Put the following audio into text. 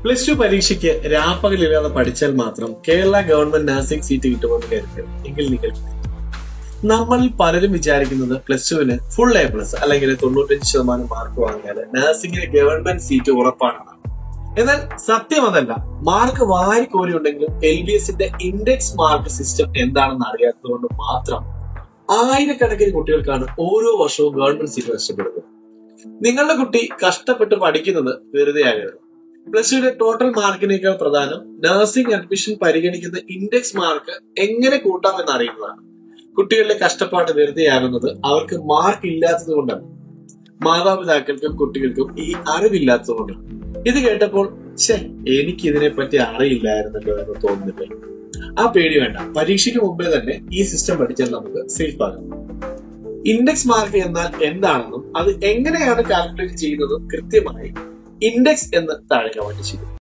Plus two പരീക്ഷയ്ക്ക് രാപ്പകലില്ലാതെ പഠിച്ചാൽ മാത്രം കേരള ഗവൺമെന്റ് നഴ്സിംഗ് സീറ്റ് കിട്ടുമെന്ന് കരുതരുത്. എങ്കിൽ നിങ്ങൾ നമ്മളിൽ പലരും വിചാരിക്കുന്നത് പ്ലസ് ടുവിന് ഫുൾ A+ അല്ലെങ്കിൽ 95% മാർക്ക് വാങ്ങിയാൽ നഴ്സിംഗിന് ഗവൺമെന്റ് സീറ്റ് ഉറപ്പാണെന്നാണ്. എന്നാൽ സത്യം അതല്ല. മാർക്ക് വാരിക്കോരി ഉണ്ടെങ്കിലും LBSന്റെ ഇൻഡെക്സ് മാർക്ക് സിസ്റ്റം എന്താണെന്ന് അറിയാത്തതുകൊണ്ട് മാത്രം ആയിരക്കണക്കിന് കുട്ടികൾക്കാണ് ഓരോ വർഷവും ഗവൺമെന്റ് സീറ്റ് നഷ്ടപ്പെടുന്നത്. നിങ്ങളുടെ കുട്ടി കഷ്ടപ്പെട്ട് പഠിക്കുന്നത് വെറുതെ ആകരുത്. പ്ലസ് ടുവിന്റെ ടോട്ടൽ മാർക്കിനേക്കാൾ പ്രധാനം നഴ്സിംഗ് അഡ്മിഷൻ പരിഗണിക്കുന്ന ഇൻഡെക്സ് മാർക്ക് എങ്ങനെ കൂട്ടാമെന്ന് അറിയുന്നതാണ്. കുട്ടികളുടെ കഷ്ടപ്പാട് വെറുതെയാകുന്നത് അവർക്ക് മാർക്ക് ഇല്ലാത്തത് കൊണ്ടാണ്. മാതാപിതാക്കൾക്കും കുട്ടികൾക്കും ഈ അറിവില്ലാത്തത് കൊണ്ടാണ്. ഇത് കേട്ടപ്പോൾ എനിക്ക് ഇതിനെപ്പറ്റി അറിയില്ലായിരുന്നല്ലോ എന്ന് തോന്നുന്നില്ല. ആ പേടി വേണ്ട. പരീക്ഷയ്ക്ക് മുമ്പേ തന്നെ ഈ സിസ്റ്റം പഠിച്ചാൽ നമുക്ക് സേഫ് ആകാം. ഇൻഡെക്സ് മാർക്ക് എന്നാൽ എന്താണെന്നും അത് എങ്ങനെയാണ് കാൽക്കുലേറ്റ് ചെയ്യുന്നതും കൃത്യമായി ഇൻഡെക്സ് എന്ന് താഴെ കമന്റ് ചെയ്തു.